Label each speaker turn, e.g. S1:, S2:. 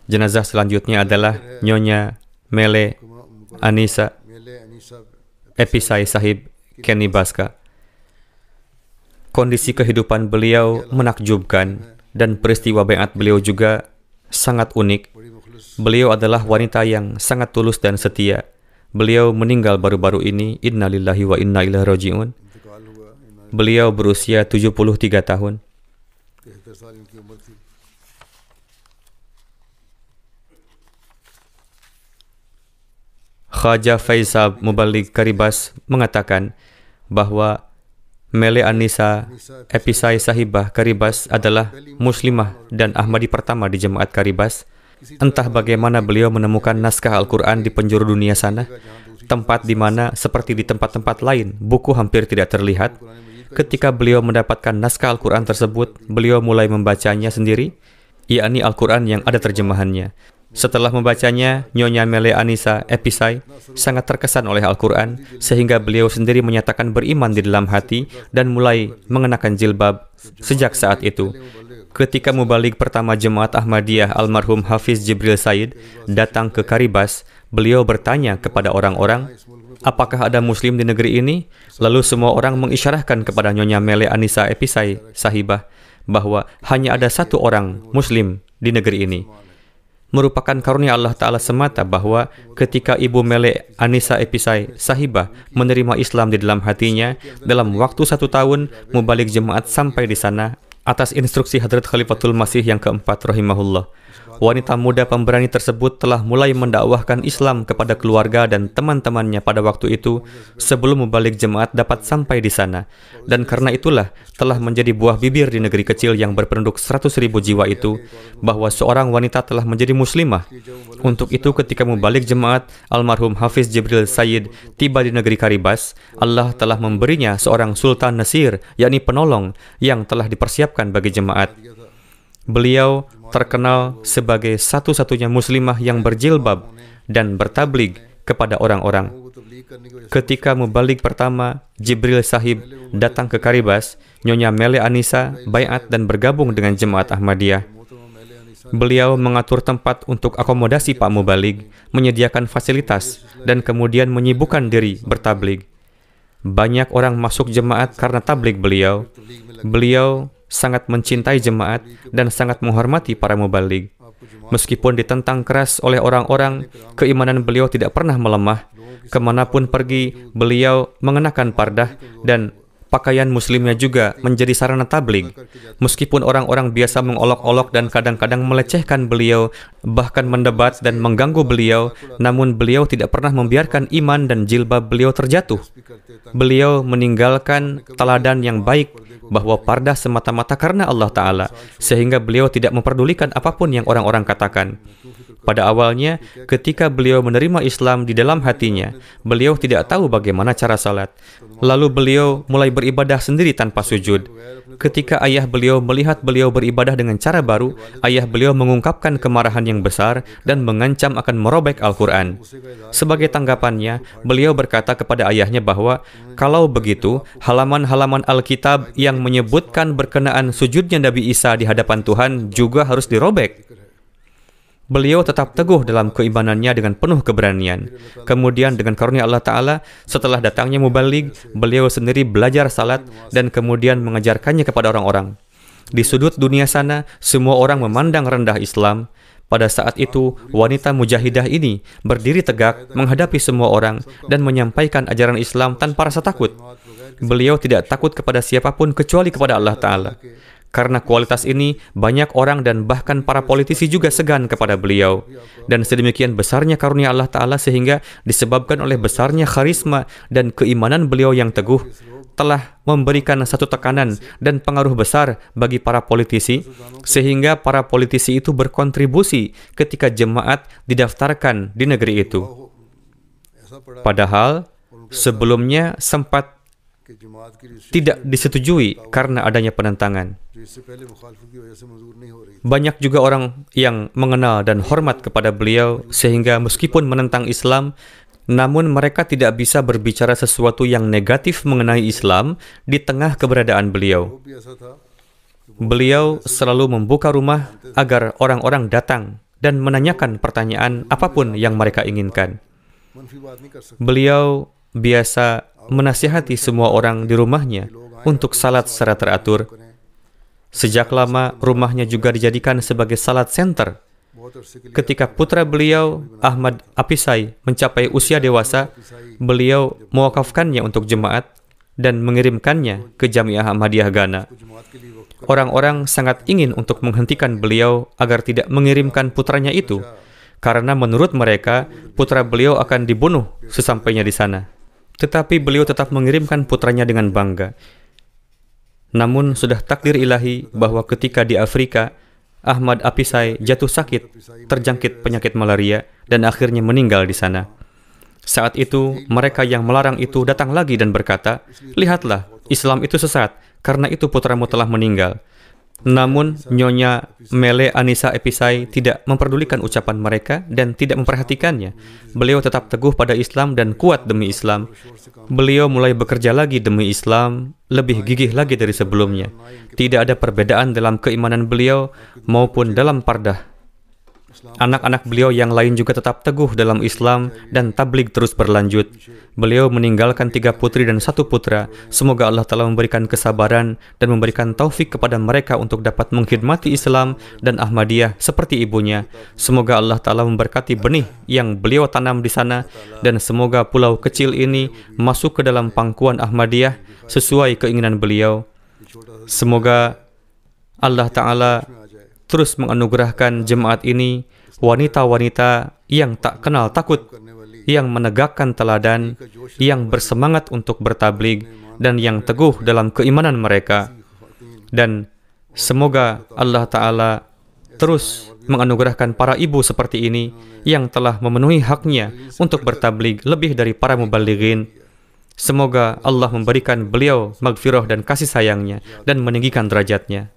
S1: Jenazah selanjutnya adalah Nyonya Mele Anissa Episai Sahib Kenny Baska. Kondisi kehidupan beliau menakjubkan dan peristiwa baiat beliau juga sangat unik. Beliau adalah wanita yang sangat tulus dan setia. Beliau meninggal baru-baru ini. Inna lillahi wa inna ilaihi raji'un. Beliau berusia 73 tahun. Khaja Faisal Mubalig Karibas mengatakan bahwa Mele Anissa Episai Sahibah Karibas adalah muslimah dan Ahmadi pertama di jemaat Karibas. Entah bagaimana beliau menemukan naskah Al-Quran di penjuru dunia sana, tempat di mana seperti di tempat-tempat lain, buku hampir tidak terlihat. Ketika beliau mendapatkan naskah Al-Quran tersebut, beliau mulai membacanya sendiri, yakni Al-Quran yang ada terjemahannya. Setelah membacanya, Nyonya Mele Anissa Episai sangat terkesan oleh Al-Quran, sehingga beliau sendiri menyatakan beriman di dalam hati dan mulai mengenakan jilbab sejak saat itu. Ketika mubalig pertama jemaat Ahmadiyah almarhum Hafiz Jibril Said datang ke Karibas, beliau bertanya kepada orang-orang, apakah ada muslim di negeri ini? Lalu semua orang mengisyarahkan kepada Nyonya Mele Anissa Episai Sahibah bahwa hanya ada satu orang muslim di negeri ini. Merupakan karunia Allah Ta'ala semata bahwa ketika Ibu Mele Anissa Episai Sahibah menerima Islam di dalam hatinya, dalam waktu 1 tahun, mubalig jemaat sampai di sana atas instruksi Hadrat Khalifatul Masih yang keempat rahimahullah. Wanita muda pemberani tersebut telah mulai mendakwahkan Islam kepada keluarga dan teman-temannya pada waktu itu sebelum mubalig jemaat dapat sampai di sana. Dan karena itulah telah menjadi buah bibir di negeri kecil yang berpenduduk 100.000 jiwa itu bahwa seorang wanita telah menjadi muslimah. Untuk itu ketika mubalig jemaat almarhum Hafiz Jibril Said tiba di negeri Karibas, Allah telah memberinya seorang Sultan Nasir, yakni penolong yang telah dipersiapkan bagi jemaat. Beliau terkenal sebagai satu-satunya muslimah yang berjilbab dan bertablig kepada orang-orang. Ketika mubalig pertama Jibril Sahib datang ke Karibas, Nyonya Mele Anissa baiat dan bergabung dengan jemaat Ahmadiyah. Beliau mengatur tempat untuk akomodasi Pak Mubalig, menyediakan fasilitas, dan kemudian menyibukkan diri bertablig. Banyak orang masuk jemaat karena tablig beliau. Beliau sangat mencintai jemaat dan sangat menghormati para mubalig. Meskipun ditentang keras oleh orang-orang, keimanan beliau tidak pernah melemah. Kemanapun pergi, beliau mengenakan pardah dan pakaian muslimnya juga menjadi sarana tablig. Meskipun orang-orang biasa mengolok-olok dan kadang-kadang melecehkan beliau, bahkan mendebat dan mengganggu beliau, namun beliau tidak pernah membiarkan iman dan jilbab beliau terjatuh. Beliau meninggalkan teladan yang baik bahwa pardah semata-mata karena Allah Ta'ala, sehingga beliau tidak memperdulikan apapun yang orang-orang katakan. Pada awalnya, ketika beliau menerima Islam di dalam hatinya, beliau tidak tahu bagaimana cara salat. Lalu beliau mulai beribadah sendiri tanpa sujud. Ketika ayah beliau melihat beliau beribadah dengan cara baru, ayah beliau mengungkapkan kemarahan yang besar dan mengancam akan merobek Al-Quran. Sebagai tanggapannya, beliau berkata kepada ayahnya bahwa kalau begitu, halaman-halaman Alkitab yang menyebutkan berkenaan sujudnya Nabi Isa di hadapan Tuhan juga harus dirobek. Beliau tetap teguh dalam keimanannya dengan penuh keberanian. Kemudian dengan karunia Allah Ta'ala, setelah datangnya mubalig, beliau sendiri belajar salat dan kemudian mengajarkannya kepada orang-orang. Di sudut dunia sana, semua orang memandang rendah Islam. Pada saat itu, wanita mujahidah ini berdiri tegak menghadapi semua orang dan menyampaikan ajaran Islam tanpa rasa takut. Beliau tidak takut kepada siapapun kecuali kepada Allah Ta'ala. Karena kualitas ini, banyak orang dan bahkan para politisi juga segan kepada beliau. Dan sedemikian besarnya karunia Allah Ta'ala sehingga disebabkan oleh besarnya karisma dan keimanan beliau yang teguh, telah memberikan satu tekanan dan pengaruh besar bagi para politisi, sehingga para politisi itu berkontribusi ketika jemaat didaftarkan di negeri itu. Padahal, sebelumnya sempat tidak disetujui karena adanya penentangan. Banyak juga orang yang mengenal dan hormat kepada beliau sehingga meskipun menentang Islam, namun mereka tidak bisa berbicara sesuatu yang negatif mengenai Islam di tengah keberadaan beliau. Beliau selalu membuka rumah agar orang-orang datang dan menanyakan pertanyaan apapun yang mereka inginkan. Beliau biasa menasihati semua orang di rumahnya untuk salat secara teratur. Sejak lama, rumahnya juga dijadikan sebagai salat center. Ketika putra beliau, Ahmad Apisai, mencapai usia dewasa, beliau mewakafkannya untuk jemaat dan mengirimkannya ke Jamiah Ahmadiyah Ghana. Orang-orang sangat ingin untuk menghentikan beliau agar tidak mengirimkan putranya itu, karena menurut mereka, putra beliau akan dibunuh sesampainya di sana. Tetapi beliau tetap mengirimkan putranya dengan bangga. Namun sudah takdir ilahi bahwa ketika di Afrika, Ahmad Apisai jatuh sakit, terjangkit penyakit malaria, dan akhirnya meninggal di sana. Saat itu, mereka yang melarang itu datang lagi dan berkata, "Lihatlah, Islam itu sesat, karena itu putramu telah meninggal." Namun, Nyonya Mele Anissa Episai tidak memperdulikan ucapan mereka dan tidak memperhatikannya. Beliau tetap teguh pada Islam dan kuat demi Islam. Beliau mulai bekerja lagi demi Islam, lebih gigih lagi dari sebelumnya. Tidak ada perbedaan dalam keimanan beliau maupun dalam pardah. Anak-anak beliau yang lain juga tetap teguh dalam Islam dan tabligh terus berlanjut. Beliau meninggalkan 3 putri dan 1 putra. Semoga Allah Ta'ala memberikan kesabaran dan memberikan taufik kepada mereka untuk dapat mengkhidmati Islam dan Ahmadiyah seperti ibunya. Semoga Allah Ta'ala memberkati benih yang beliau tanam di sana, dan semoga pulau kecil ini masuk ke dalam pangkuan Ahmadiyah sesuai keinginan beliau. Semoga Allah Ta'ala terus menganugerahkan jemaat ini wanita-wanita yang tak kenal takut, yang menegakkan teladan, yang bersemangat untuk bertabligh, dan yang teguh dalam keimanan mereka. Dan semoga Allah Ta'ala terus menganugerahkan para ibu seperti ini yang telah memenuhi haknya untuk bertabligh lebih dari para mubalighin. Semoga Allah memberikan beliau maghfirah dan kasih sayangnya dan meninggikan derajatnya.